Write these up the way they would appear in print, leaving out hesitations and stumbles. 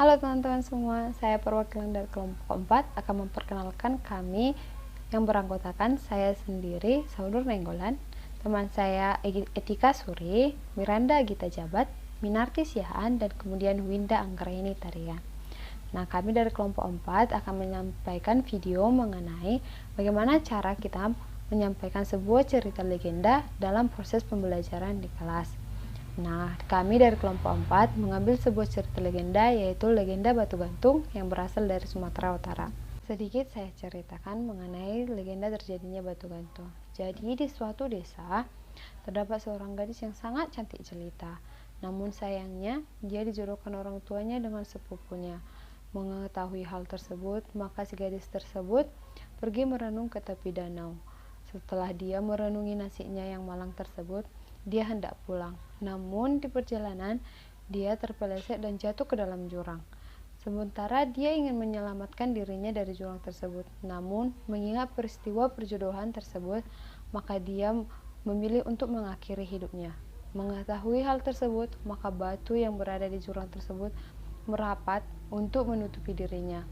Halo teman-teman semua, saya perwakilan dari kelompok 4 akan memperkenalkan kami yang beranggotakan saya sendiri, Saudur Nenggolan, teman saya Etika Suri, Miranda Gita Jabat, Minarti Sihaan, dan kemudian Winda Anggraini Tarian. Nah, kami dari kelompok 4 akan menyampaikan video mengenai bagaimana cara kita menyampaikan sebuah cerita legenda dalam proses pembelajaran di kelas. Nah, kami dari kelompok 4 mengambil sebuah cerita legenda, yaitu legenda Batu Gantung yang berasal dari Sumatera Utara. Sedikit saya ceritakan mengenai legenda terjadinya Batu Gantung. Jadi di suatu desa terdapat seorang gadis yang sangat cantik jelita. Namun sayangnya dia dijodohkan orang tuanya dengan sepupunya. Mengetahui hal tersebut, maka si gadis tersebut pergi merenung ke tepi danau. Setelah dia merenungi nasibnya yang malang tersebut, dia hendak pulang. Namun di perjalanan dia terpeleset dan jatuh ke dalam jurang. Sementara dia ingin menyelamatkan dirinya dari jurang tersebut, namun mengingat peristiwa perjodohan tersebut, maka dia memilih untuk mengakhiri hidupnya. Mengetahui hal tersebut, maka batu yang berada di jurang tersebut merapat untuk menutupi dirinya.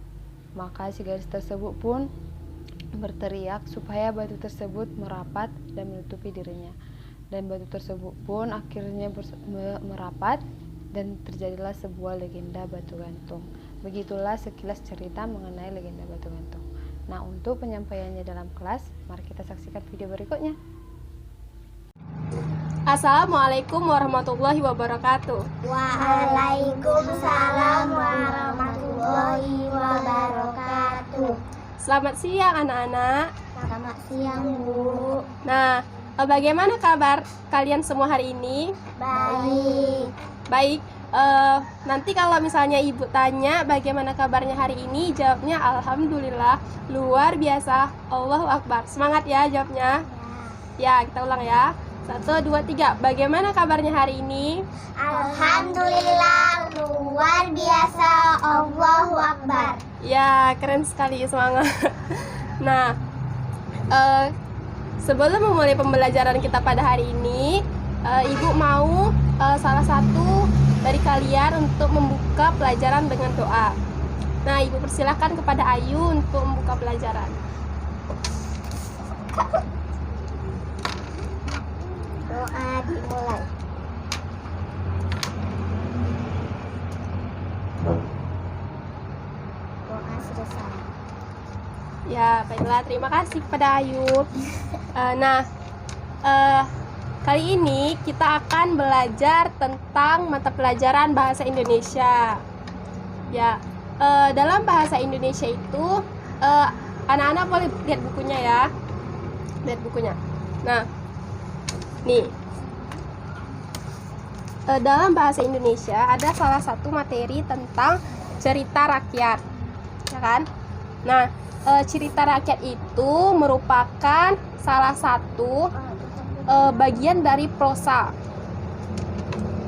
Maka si gadis tersebut pun berteriak supaya batu tersebut merapat dan menutupi dirinya. Dan batu tersebut pun akhirnya merapat dan terjadilah sebuah legenda Batu Gantung. Begitulah sekilas cerita mengenai legenda Batu Gantung. Nah, untuk penyampaiannya dalam kelas, mari kita saksikan video berikutnya. Assalamualaikum warahmatullahi wabarakatuh. Waalaikumsalam warahmatullahi wabarakatuh. Selamat siang anak-anak. Selamat siang, Bu. Nah, bagaimana kabar kalian semua hari ini? Baik. Nanti kalau misalnya ibu tanya bagaimana kabarnya hari ini, jawabnya alhamdulillah, luar biasa, Allahu Akbar. Semangat ya jawabnya. Ya, kita ulang ya. 1, 2, 3. Bagaimana kabarnya hari ini? Alhamdulillah, luar biasa, Allahu Akbar. Ya, keren sekali, semangat. Nah, sebelum memulai pembelajaran kita pada hari ini, Ibu mau salah satu dari kalian untuk membuka pelajaran dengan doa. Nah, Ibu persilahkan kepada Ayu untuk membuka pelajaran. Doa dimulai. Doa selesai. Ya, baiklah, terima kasih kepada Ayu. Kali ini kita akan belajar tentang mata pelajaran bahasa Indonesia. Ya, dalam bahasa Indonesia itu anak-anak boleh lihat bukunya ya. Lihat bukunya. Nah, nih. Dalam bahasa Indonesia ada salah satu materi tentang cerita rakyat, ya kan? Nah, cerita rakyat itu merupakan salah satu bagian dari prosa.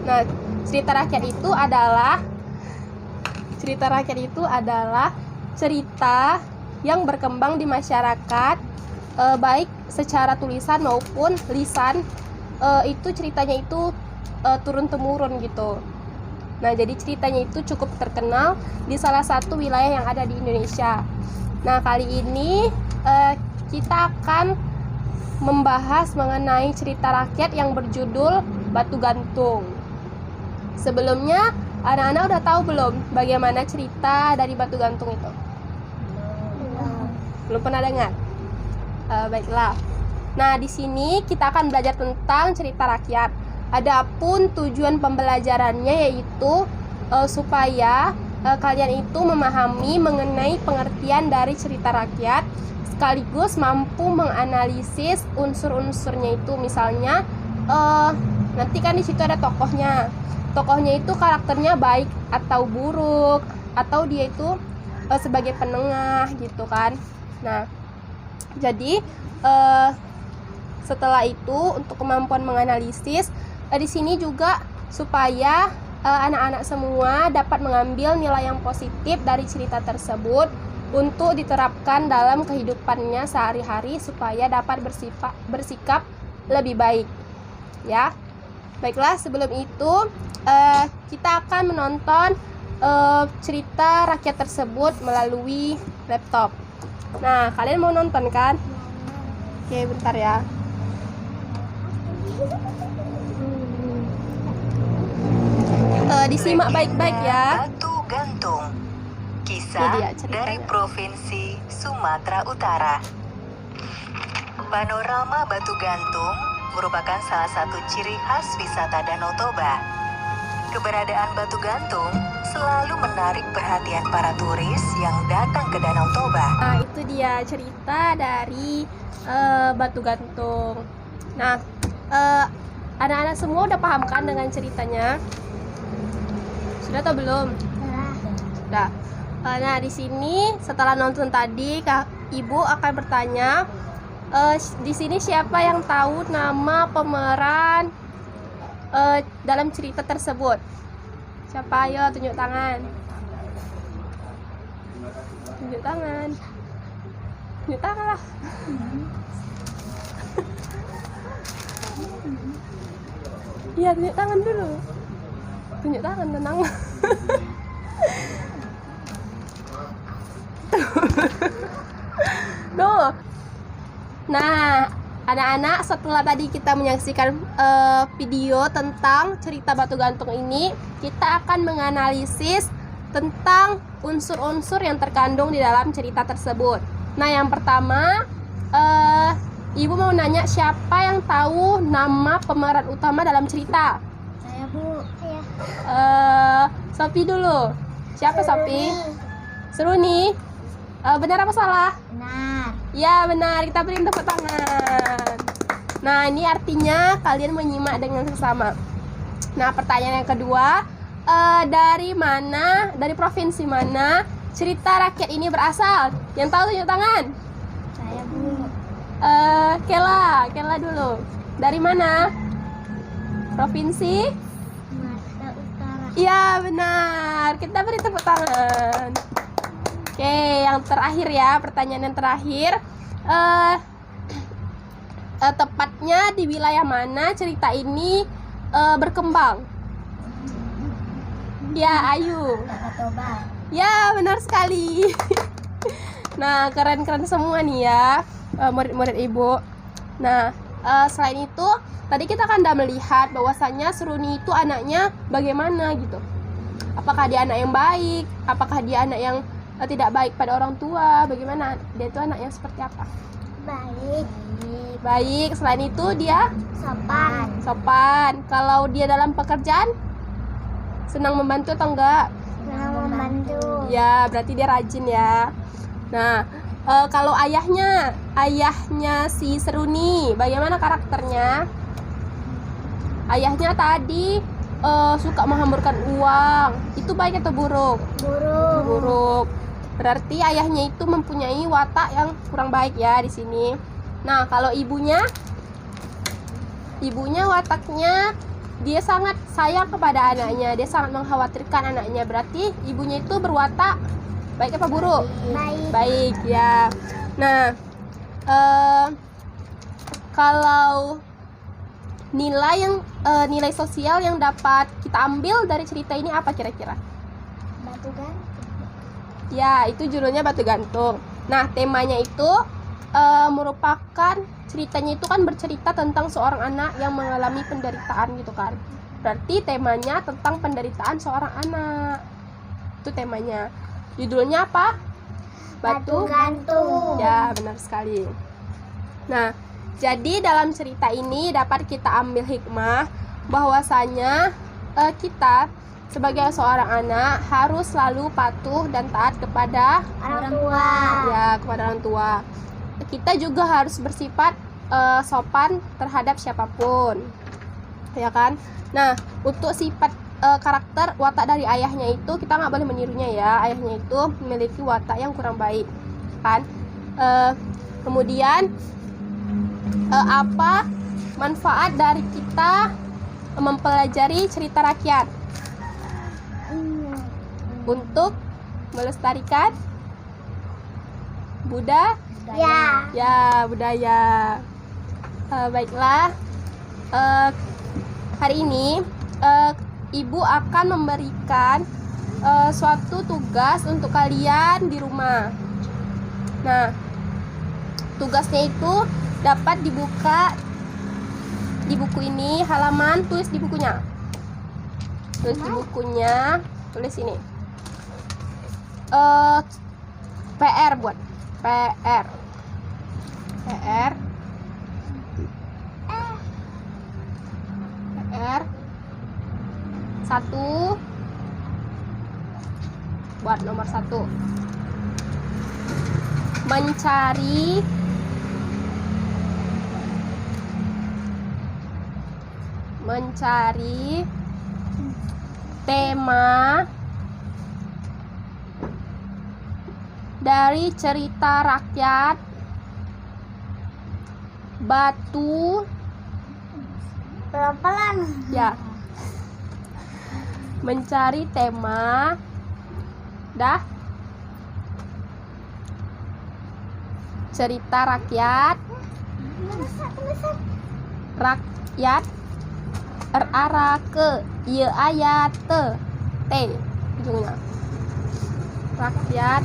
Nah, cerita rakyat itu adalah cerita yang berkembang di masyarakat, baik secara tulisan maupun lisan. Itu ceritanya itu turun temurun gitu. Nah, jadi ceritanya itu cukup terkenal di salah satu wilayah yang ada di Indonesia. Nah, kali ini kita akan membahas mengenai cerita rakyat yang berjudul Batu Gantung. Sebelumnya, anak-anak udah tahu belum bagaimana cerita dari Batu Gantung itu? Belum pernah dengar? Baiklah. Nah, di sini kita akan belajar tentang cerita rakyat. Adapun tujuan pembelajarannya yaitu supaya kalian itu memahami mengenai pengertian dari cerita rakyat, sekaligus mampu menganalisis unsur-unsurnya itu. Misalnya nanti kan di situ ada tokohnya. Tokohnya itu karakternya baik atau buruk, atau dia itu sebagai penengah gitu kan. Nah, jadi setelah itu untuk kemampuan menganalisis, di sini juga supaya anak-anak semua dapat mengambil nilai yang positif dari cerita tersebut untuk diterapkan dalam kehidupannya sehari-hari supaya dapat bersikap lebih baik. Ya, baiklah, sebelum itu kita akan menonton cerita rakyat tersebut melalui laptop. Nah, kalian mau nonton kan? Oke, bentar ya. Disimak baik-baik ya. Batu Gantung. Ini Kisah dia ceritanya. dari Provinsi Sumatera Utara. Panorama Batu Gantung merupakan salah satu ciri khas wisata Danau Toba. Keberadaan Batu Gantung selalu menarik perhatian para turis yang datang ke Danau Toba. Nah, itu dia cerita dari Batu Gantung. Nah, anak-anak semua udah paham kan dengan ceritanya? Sudah atau belum? Sudah. Nah, di sini setelah nonton tadi, Ibu akan bertanya, di sini siapa yang tahu nama pemeran dalam cerita tersebut? Siapa? Ayo tunjuk tangan. Tunjuk tangan. Tunjuk tangan lah. Iya, tunjuk tangan dulu. Tunjuk tangan, tenang. Tuh. Nah, anak-anak, setelah tadi kita menyaksikan video tentang cerita Batu Gantung ini, kita akan menganalisis tentang unsur-unsur yang terkandung di dalam cerita tersebut. Nah, yang pertama, Ibu mau nanya siapa yang tahu nama pemeran utama dalam cerita? Saya, Bu. Saya. Sophie dulu. Siapa Sophie? Seruni. Benar apa salah? Benar. Ya benar, kita beri tepuk tangan. Nah, ini artinya kalian menyimak dengan seksama. Nah, pertanyaan yang kedua, dari provinsi mana cerita rakyat ini berasal? Yang tahu tunjuk tangan. Saya, Bu. Kela dulu. Dari mana? Provinsi? Sumatera Utara. Iya benar, kita beri tepuk tangan. Oke, yang terakhir ya, pertanyaan yang terakhir, tepatnya di wilayah mana cerita ini berkembang? Ya, Ayu. Danau Toba. Ya, benar sekali. Nah, keren-keren semua nih ya, murid-murid Ibu. Nah, selain itu, tadi kita kan udah melihat bahwasannya Seruni itu anaknya bagaimana gitu. Apakah dia anak yang baik? Apakah dia anak yang tidak baik pada orang tua? Bagaimana? Dia itu anak yang seperti apa? Baik. Baik. Selain itu dia Sopan. sopan. Kalau dia dalam pekerjaan senang membantu atau enggak? Senang membantu. Ya, berarti dia rajin ya. Nah, kalau ayahnya si Seruni, bagaimana karakternya? Ayahnya tadi suka menghamburkan uang. Itu baik atau buruk? Burung. Buruk. Berarti ayahnya itu mempunyai watak yang kurang baik ya di sini. Nah, kalau ibunya wataknya dia sangat sayang kepada anaknya, dia sangat mengkhawatirkan anaknya. Berarti ibunya itu berwatak baik apa buruk? Baik. Baik ya. Nah, kalau nilai sosial yang dapat kita ambil dari cerita ini apa kira-kira? Batu Gantung. Ya, itu judulnya Batu Gantung. Nah, temanya itu merupakan ceritanya itu kan bercerita tentang seorang anak yang mengalami penderitaan gitu kan. Berarti temanya tentang penderitaan seorang anak. Itu temanya. Judulnya apa? Batu Gantung. Ya, benar sekali. Nah, jadi dalam cerita ini dapat kita ambil hikmah bahwasanya kita sebagai seorang anak harus selalu patuh dan taat kepada Orang tua. ya kepada orang tua. Kita juga harus bersifat sopan terhadap siapapun, ya kan? Nah, untuk sifat karakter watak dari ayahnya itu kita nggak boleh menirunya ya. Ayahnya itu memiliki watak yang kurang baik, kan? Kemudian apa manfaat dari kita mempelajari cerita rakyat? Untuk melestarikan budaya. Baiklah, hari ini Ibu akan memberikan suatu tugas untuk kalian di rumah. Nah, tugasnya itu dapat dibuka di buku ini, halaman, tulis di bukunya. Tulis di bukunya, tulis ini. PR buat PR. PR. PR 1. Buat nomor 1. Mencari tema dari cerita rakyat Batu. Pelan-pelan. Ya. Mencari tema cerita rakyat ke ye ayat t ujungnya rakyat.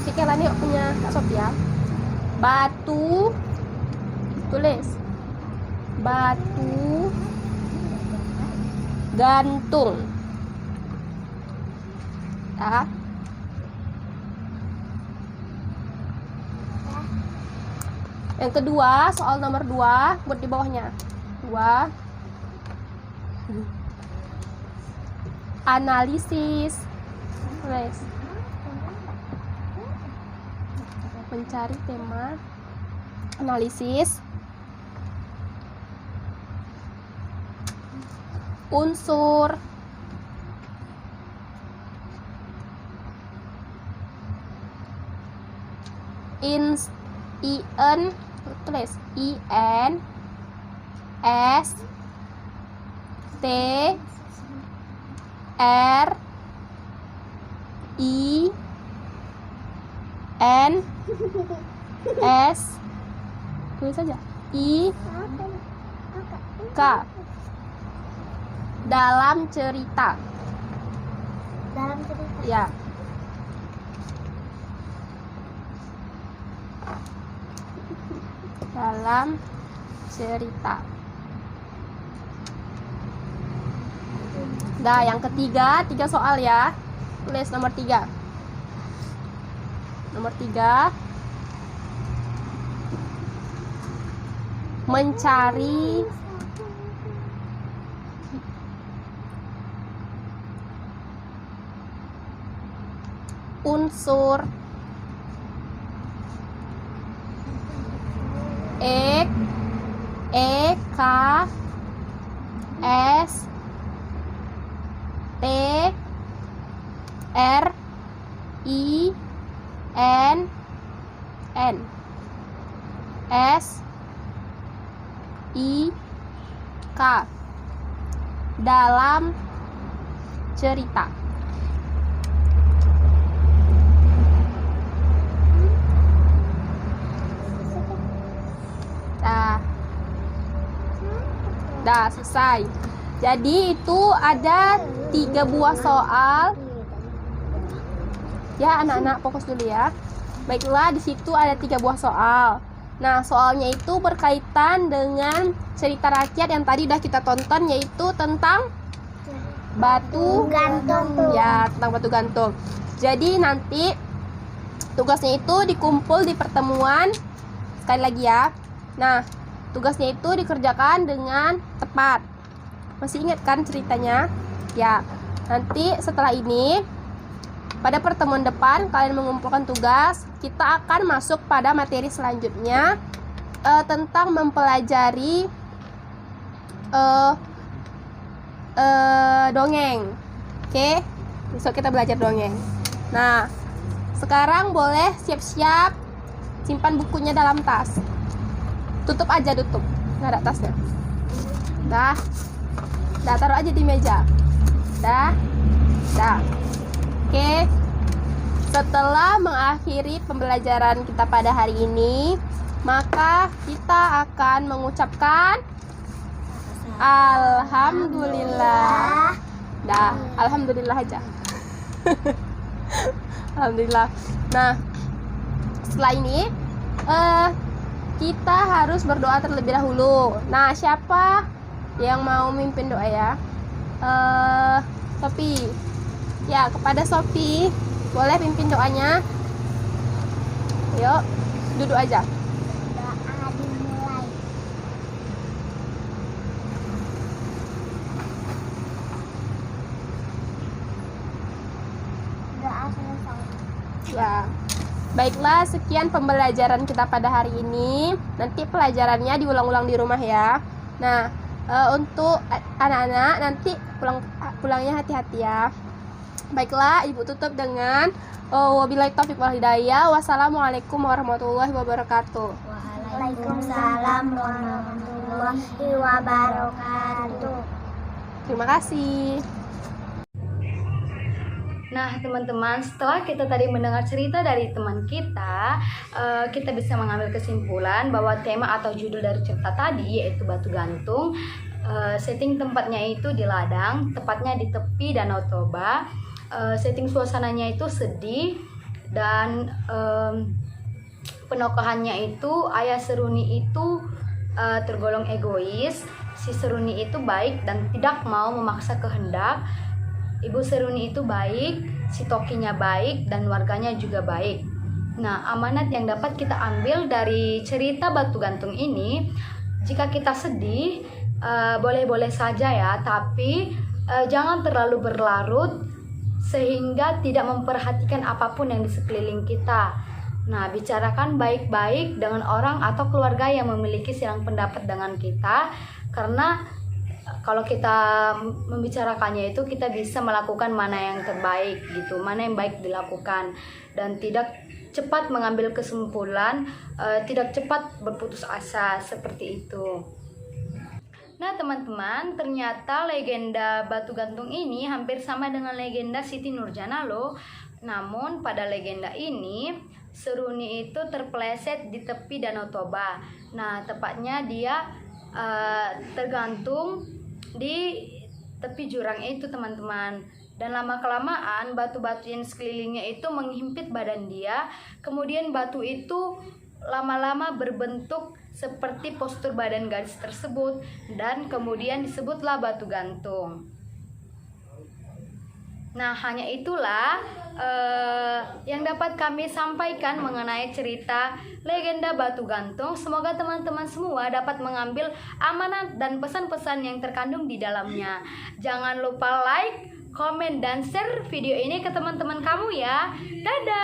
Oke, ini punya Kak Sophia. Batu, tulis batu gantung. Ya. Yang kedua, soal nomor 2, buat di bawahnya. 2. Analisis. Tulis. Mencari tema. Analisis. Unsur. Tulis IN S T R I N S, tulis saja I K. Dalam cerita. Ya. Dalam cerita. Nah, yang ketiga, 3 soal ya. Tulis nomor 3. Nomor 3. Mencari unsur E K S T R I N N S I K. Dalam cerita. Dah selesai. Jadi itu ada 3 buah soal. Ya anak-anak, fokus dulu ya. Baiklah, di situ ada 3 buah soal. Nah, soalnya itu berkaitan dengan cerita rakyat yang tadi udah kita tonton, yaitu tentang batu gantung. Ya, tentang batu gantung. Jadi nanti tugasnya itu dikumpul di pertemuan. Sekali lagi ya. Nah, tugasnya itu dikerjakan dengan tepat. Masih ingat kan ceritanya? Ya, nanti setelah ini pada pertemuan depan kalian mengumpulkan tugas. Kita akan masuk pada materi selanjutnya tentang mempelajari dongeng. Oke, besok kita belajar dongeng. Nah, sekarang boleh siap-siap simpan bukunya dalam tas. Tutup aja, tutup. Nggak ada tasnya. Dah, taruh aja di meja. Dah. Oke. Setelah mengakhiri pembelajaran kita pada hari ini, maka kita akan mengucapkan Alhamdulillah. Dah, Alhamdulillah aja. Alhamdulillah. Nah, setelah ini kita harus berdoa terlebih dahulu. Nah, siapa yang mau mimpin doa ya? Sofi. Ya, kepada Sofi, boleh pimpin doanya. Yuk, duduk aja. Doa dimulai. Doa selesai. Ya. Baiklah, sekian pembelajaran kita pada hari ini. Nanti pelajarannya diulang-ulang di rumah ya. Nah, untuk anak-anak nanti pulangnya hati-hati ya. Baiklah, Ibu tutup dengan wabillahi taufiq wal hidayah. Wassalamualaikum warahmatullahi wabarakatuh. Waalaikumsalam warahmatullahi wabarakatuh. Terima kasih. Nah, teman-teman, setelah kita tadi mendengar cerita dari teman kita, kita bisa mengambil kesimpulan bahwa tema atau judul dari cerita tadi yaitu Batu Gantung. Setting tempatnya itu di ladang, tepatnya di tepi Danau Toba. Setting suasananya itu sedih dan penokohannya itu ayah Seruni itu tergolong egois. Si Seruni itu baik dan tidak mau memaksa kehendak. Ibu Seruni itu baik, si Tokinya baik, dan warganya juga baik. Nah, amanat yang dapat kita ambil dari cerita Batu Gantung ini, jika kita sedih, boleh-boleh saja ya, tapi jangan terlalu berlarut sehingga tidak memperhatikan apapun yang di sekeliling kita. Nah, bicarakan baik-baik dengan orang atau keluarga yang memiliki silang pendapat dengan kita, karena kalau kita membicarakannya itu kita bisa melakukan mana yang terbaik gitu, mana yang baik dilakukan, dan tidak cepat mengambil kesimpulan, tidak cepat berputus asa seperti itu. Nah, teman-teman, ternyata legenda Batu Gantung ini hampir sama dengan legenda Siti Nurjana loh. Namun pada legenda ini Seruni itu terpeleset di tepi Danau Toba. Nah, tepatnya dia tergantung di tepi jurang itu, teman-teman. Dan lama-kelamaan batu-batu yang sekelilingnya itu menghimpit badan dia. Kemudian batu itu lama-lama berbentuk seperti postur badan gadis tersebut, dan kemudian disebutlah Batu Gantung. Nah, hanya itulah yang dapat kami sampaikan mengenai cerita legenda Batu Gantung. Semoga teman-teman semua dapat mengambil amanat dan pesan-pesan yang terkandung di dalamnya. Jangan lupa like, komen, dan share video ini ke teman-teman kamu ya. Dadah!